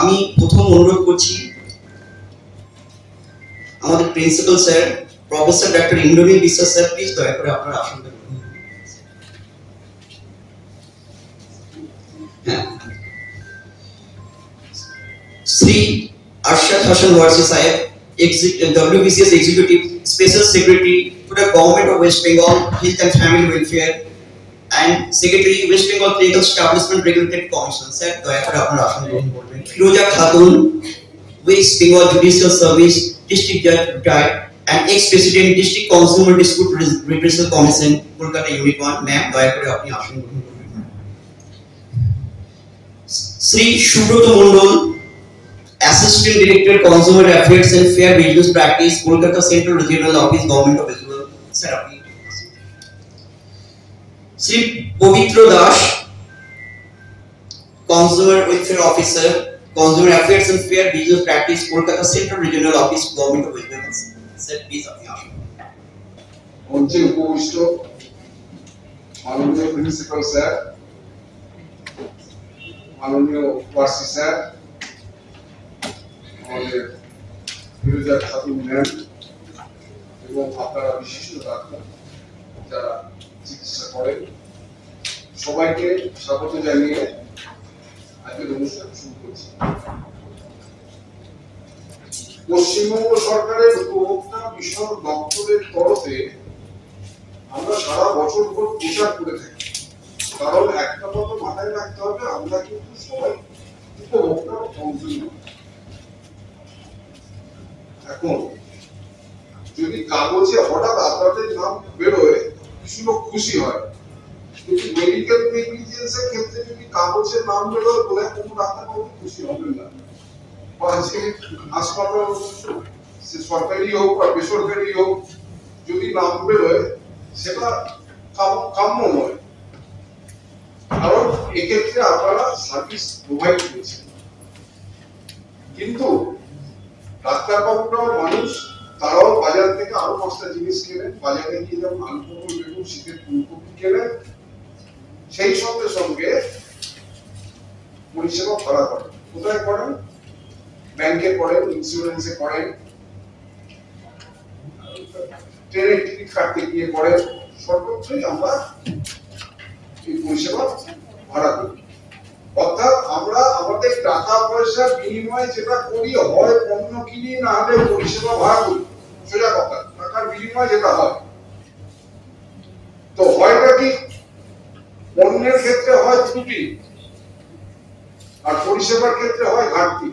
আমি প্রথম অনুরোধ করছি আমাদের principal sir professor doctor Indranil বিশ্বাস স্যার, প্লিজ দয়া করে আপনার আসন গ্রহণ করুন। শ্রী আরশাদ হাসান ওয়ারসি সাহেব, WBCS Executive Special Secretary to the Government of West Bengal Health and Family Welfare and Secretary West Bengal Clinical Establishment Regulatory Commission, sir দয়া করে আপনার আসন গ্রহণ করবেন। ফিরোজা Khatun, West Bengal Judicial Service District Judge retired and ex-President District Consumer Dispute Redressal Commission, Kolkata Unit 1, ma'am দয়া করে আপনি আসন গ্রহণ করবেন। শ্রী সুব্রত মণ্ডল, Assistant Director Consumer Affairs and Fair Business Practice, Kolkata Central Regional Office, Government of West Bengal, sir apni. Shri Povitra Das, Consumer Welfare Officer, Consumer Affairs and Fair Business Practice, Kolkata Central Regional Office, Government of West Bengal, sir please apni আসুন। মঞ্চে উপবিষ্ট মাননীয় principal sir, মাননীয় Warsi sir, আমাদের ফিরোজা Khatun ma'am এবং আপনারা বিশিষ্ট doctor যারা চিকিৎসা করেন, সবাইকে স্বাগত জানিয়ে আজকের অনুষ্ঠান শুরু করছি। পশ্চিমবঙ্গ সরকারের উপভোক্তা বিষয়ক দপ্তরের তরফে আমরা সারা বছর ভর প্রচার করে থাকি, কারণ একটা কথা মাথায় রাখতে হবে, আমরা কিন্তু সবাই উপভোক্তা ও কনজিউমার। এখন যদি কাগজে হঠাৎ আপনাদের নাম বেরোয় কিছু লোক খুশি হয়, কিন্তু মেডিকেল নেগলিজেন্সের ক্ষেত্রে যদি কাগজে নাম বেরোয় বলে কোনো ডাক্তারবাবু খুশি হবেন না। হাসপাতাল সে সরকারি হোক বা বেসরকারি হোক, যদি নাম বেরোয় সেটা কাম্য নয়, কারণ এক্ষেত্রে আপনারা সার্ভিস প্রোভাইড করছেন। কিন্তু ডাক্তারবাবুরাও মানুষ, তারাও বাজার থেকে আরো 5টা জিনিস কেনেন, বাজারে গিয়ে যেমন আলু পটল বেগুন শীতের ফুলকপি কেনেন, সেই সঙ্গে সঙ্গে পরিষেবা ভাড়া করেন। কোথায় করেন? ব্যাংকে করেন, ইন্স্যুরেন্সে করেন, ট্রেনের টিকিট কাটতে গিয়ে করেন, সর্বত্রই আমরা এই পরিষেবা ভাড়া করি। অর্থাৎ আমরা আমাদের টাকা পয়সা বিনিময়ে যেটা করি, হয় পণ্য কিনি না হলে পরিষেবা ভাড়া করি, সোজা কথা, টাকার বিনিময়ে যেটা হয়। তো হয়টা কি? পণ্যের ক্ষেত্রে হয় ত্রুটি আর পরিষেবার ক্ষেত্রে হয় ঘাটতি।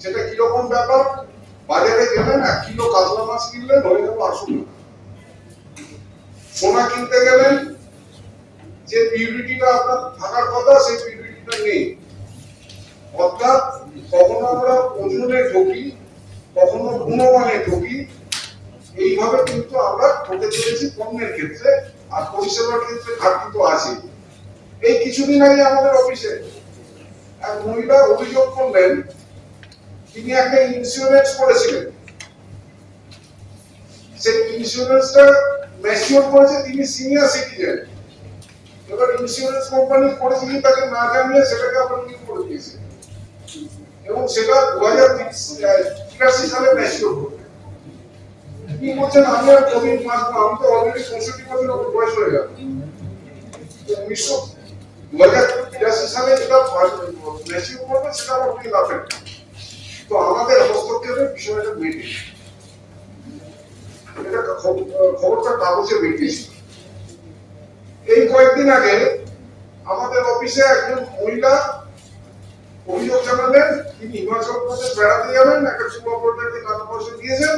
সেটা কিরকম ব্যাপার? বাজারে গেলেন 1 কিলো কাতলা মাছ কিনলেন, হয়ে গেল 800 টাকা। সোনা কিনতে গেলেন, যে পিউরিটিটা আপনার থাকার কথা সেই পিউরিটিটা নেই। অর্থাৎ কখনো আমরা ওজনে ঠকি, কখনো গুণমানে ঠকি, এইভাবে কিন্তু আমরা ঠকে চলেছি পণ্যের ক্ষেত্রে, আর পরিষেবার ক্ষেত্রে ঘাটতি তো আছে। এই কিছুদিন আগে আমাদের অফিসে এক মহিলা অভিযোগ করলেন, তিনি একটা ইন্স্যুরেন্স করেছিলেন, সেই ইন্স্যুরেন্সটা ম্যাচিওর করেছে, তিনি সিনিয়র সিটিজেন। এবার ইন্স্যুরেন্স কোম্পানি করেছে কি তাকে না জানিয়ে সেটাকে আবার কি করে দিয়েছে, এবং সেটা 2083 সালে ম্যাচিওর করবে। কি বলছেন? আমি আর কোভিড মাসবো, আমি তো অলরেডি 65 বছর বয়স হয়ে গেল। 2083 সালে যেটা ম্যাচিওর করবে সেটা আমার কি লাভ? তো আমাদের হস্তক্ষেপের বিষয়টা মেটে, এটা খবরটা কাগজে বেরিয়েছিল। এই কয়েকদিন আগে আমাদের অফিসে একজন মহিলা অভিযোগ জানালেন, তিনি হিমাচল প্রদেশ বেড়াতে যাবেন, একটা ট্যুর অপারেটরকে টাকা পয়সা দিয়েছেন,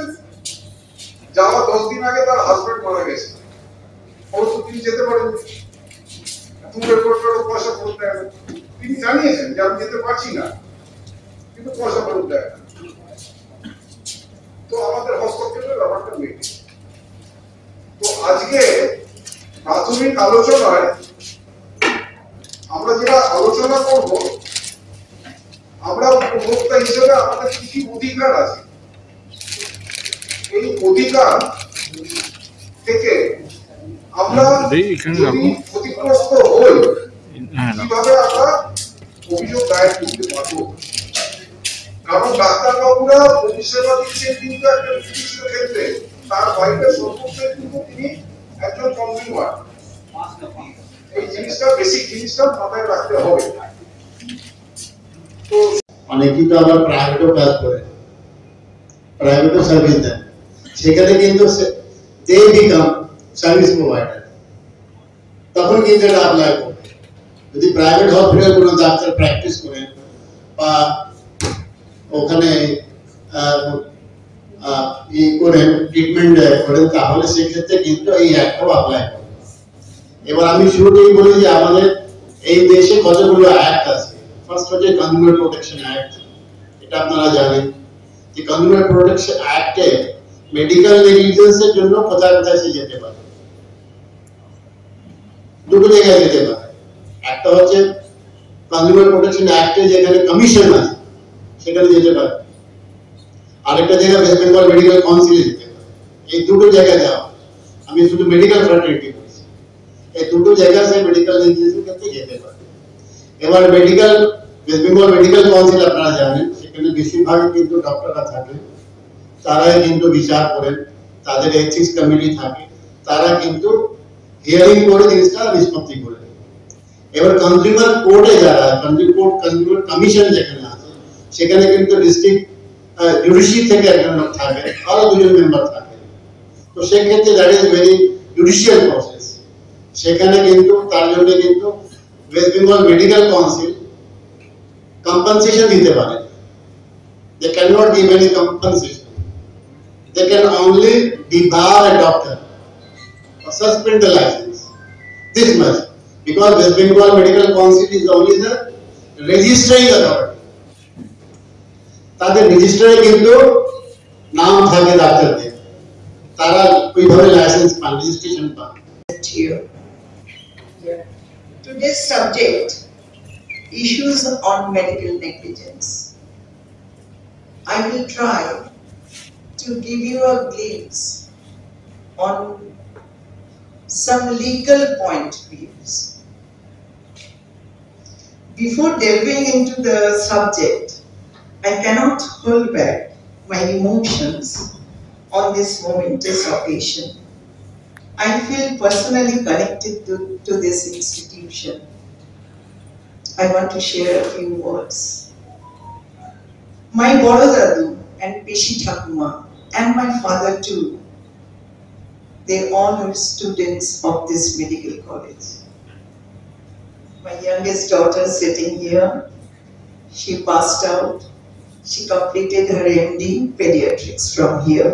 যাওয়া 10 দিন আগে তার হাজবেন্ড মারা গেছে। অবশ্য তিনি যেতে পারেন, ট্যুর অপারেটর পয়সা ফেরত দেয় না। তিনি জানিয়েছেন যে আমি যেতে পারছি না, কিন্তু পয়সা ফেরত দেয় না। তো আমাদের হস্তক্ষেপের ব্যাপারটা মেটে। তো আজকে প্রাথমিক আলোচনায় আমরা যেটা আলোচনা করব, আমরা উপভোক্তা হিসেবে আমাদের কি কি অধিকার আছে, এই অধিকার থেকে আমরা যদি ক্ষতিগ্রস্ত হই কিভাবে আমরা অভিযোগ দায়ের করতে পারবো, কারণ ডাক্তারবাবুরা পরিষেবা দিচ্ছেন কিন্তু একটা নির্দিষ্ট ক্ষেত্রে, তার বাইরে সর্বক্ষেত্রে কিন্তু তিনি একজন কনজিউমার। এই জিনিসটা বেসিক জিনিসটা মাথায় রাখতে হবে। তো অনেকেই তো আবার প্রাইভেটও কাজ করে, প্রাইভেটও সার্ভিস দেন, সেখানে কিন্তু দে বিকাম সার্ভিস প্রোভাইডার, তখন কিন্তু এটা অ্যাপ্লাই করবে। যদি প্রাইভেট হসপিটাল কোনো ডাক্তার প্র্যাকটিস করেন বা ওখানে করেন ট্রিটমেন্ট করেন, তাহলে সেক্ষেত্রে কিন্তু এই অ্যাক্টও অ্যাপ্লাই করবে। এবার আমি শুরুতেই বলি যে আমাদের এই দেশে কতগুলো অ্যাক্ট আছে। ফার্স্ট হচ্ছে কনজিউমার প্রোটেকশন অ্যাক্ট, এটা আপনারা জানেন যে কনজিউমার প্রোটেকশন অ্যাক্টে মেডিকেল নেগলিজেন্সের জন্য কোথায় কোথায় সে যেতে পারে, দুটো জায়গায় যেতে পারে। একটা হচ্ছে কনজিউমার প্রোটেকশন অ্যাক্টে যেখানে কমিশন আছে সেখানে যেতে পারে, আরেকটা জায়গা ওয়েস্ট বেঙ্গল মেডিকেল কাউন্সিলে যেতে পারে। এই দুটো জায়গায় দেওয়া, আমি শুধু মেডিকেল ফ্র্যাটার্নিটি বলছি, এই দুটো জায়গায় সে মেডিকেল নেগলিজেন্সের ক্ষেত্রে যেতে পারে। এবার medical West Bengal medical council আপনারা জানেন, সেখানে বেশিরভাগই কিন্তু ডক্টররা থাকেন, তারাই কিন্তু বিচার করেন, তাদের এথিক্স কমিটি থাকে, তারা কিন্তু হিয়ারিং করে জিনিসটা নিষ্পত্তি করে। এবার কনজিউমার কোর্টে যারা কনজিউমার কমিশন যেখানে আছে, সেখানে কিন্তু ডিস্ট্রিক্ট জুডিশিয়ারি থেকে একজন লোক থাকে, আরো দুজন মেম্বার থাকে। তো সেক্ষেত্রে that is very judicial process. সেখানে কিন্তু তার জন্য কিন্তু West Bengal medical council compensation দিতে পারে। They cannot give any compensation. They can only debar a doctor or suspend the license. This much. Because West Bengal Medical Council is only the registering authority. তাদের রেজিস্টারে কিন্তু নাম থাকে ডাক্তারদের, তারা ওইভাবে লাইসেন্স পান, রেজিস্ট্রেশন পান। Today's subject, issues on medical negligence. I will try to give you a glimpse on some legal point of views. Before delving into the subject, I cannot hold back my emotions on this momentous occasion. I feel personally connected to this institution. I want to share a few words. My Boro Dadu and Peshi Thakuma and my father too, they all were students of this medical college. My youngest daughter sitting here, she passed out. She completed her MD pediatrics from here.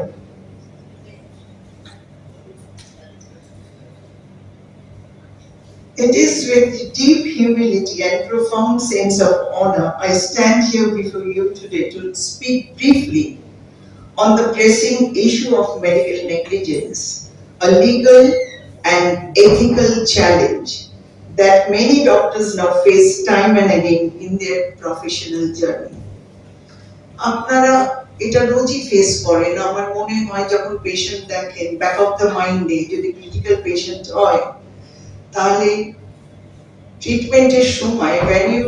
It is with deep humility and profound sense of honor I stand here before you today to speak briefly on the pressing issue of medical negligence, a legal and ethical challenge that many doctors now face time and again in their professional journey. আপনারা এটা রোজই face করেন। আমার মনে হয় যখন patient দেখেন, back of the মাইন্ডে যদি ক্রিটিক্যাল পেশেন্ট হয়, তাহলে ট্রিটমেন্টের সময় when you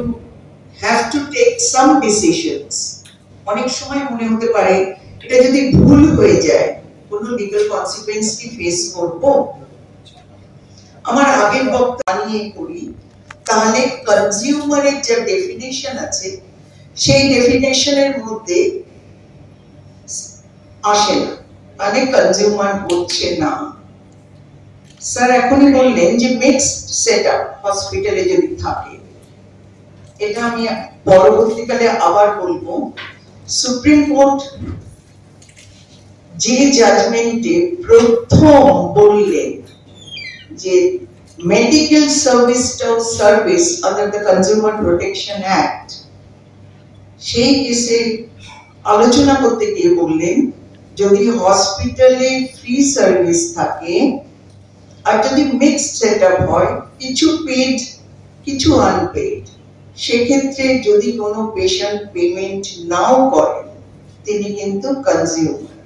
have to take some decisions, অনেক সময় মনে হতে পারে এটা যদি ভুল হয়ে যায় কোনো লিগ্যাল কনসিকুয়েন্স কি ফেস করব। আমার আগের বক্তব্য নিয়ে করি, তাহলে কনজিউমারের যে ডেফিনিশন আছে সেই ডেফিনেশনের মধ্যে আসে না, মানে কনজিউমার হচ্ছে না। স্যার এখনই বললেন যে মিক্সড সেটআপ হসপিটালে যদি থাকে, এটা আমি পরবর্তীকালে আবার বলবো। সুপ্রিম কোর্ট যে জাজমেন্টে প্রথম বললেন যে মেডিকেল সার্ভিসটাও service under the consumer protection act, সেই কেসে আলোচনা করতে গিয়ে বললেন যদি হসপিটালে ফ্রি সার্ভিস থাকে আর যদি মিক্সড সেটআপ হয়, কিছু পেড কিছু আনপেড, সেক্ষেত্রে যদি কোনো পেশেন্ট পেমেন্ট নাও করেন তিনি কিন্তু কনজিউমার।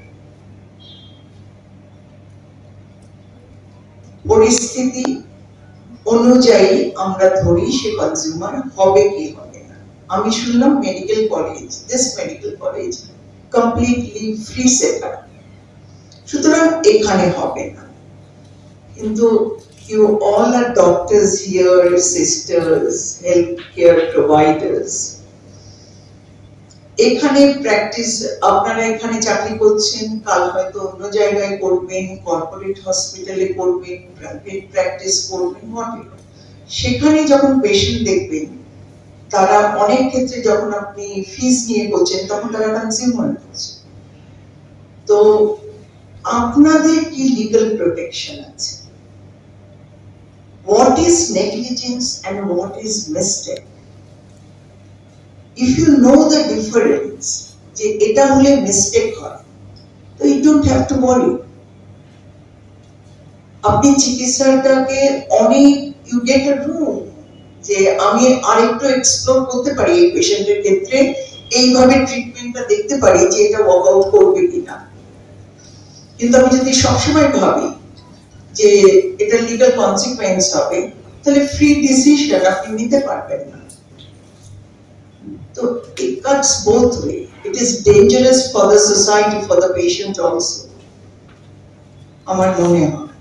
পরিস্থিতি অনুযায়ী আমরা ধরি সে কনজিউমার হবে কি হবে না। আমি শুনলাম medical college, this medical college completely free setup, সুতরাং এখানে হবে না। কিন্তু you all are doctors here, sisters, healthcare providers. এখানে প্র্যাকটিস, আপনারা এখানে চাকরি করছেন, কাল হয়তো অন্য জায়গায় করবেন, কর্পোরেট হসপিটালে করবেন, প্রাইভেট প্র্যাকটিস করবেন, হোয়াটএভার। সেখানে যখন পেশেন্ট দেখবেন, তারা অনেক ক্ষেত্রে যখন আপনি ফিস নিয়ে করছেন তখন তারা কনজিউমার করছে। তো আপনাদের কি লিগ্যাল প্রোটেকশন আছে? What is negligence and what is mistake? If you know the difference, যে এটা হলে মিস্টেক হয়, তো you don't have to worry. আপনি চিকিৎসাটাকে অনেক, you get a room, যে আমি আরেকটু এক্সপ্লোর করতে পারি এই পেশেন্টের ক্ষেত্রে, এইভাবে ট্রিটমেন্টটা দেখতে পারি যে এটা ওয়ার্কআউট করবে কিনা। কিন্তু আমি যদি সবসময় ভাবি যে এটা লিগ্যাল কনসিকুয়েন্স হবে, তাহলে ফ্রি ডিসিশন আপনি নিতে পারবেন না। তো it cuts both way. It is dangerous for the society, for the patient also, আমার মনে হয়।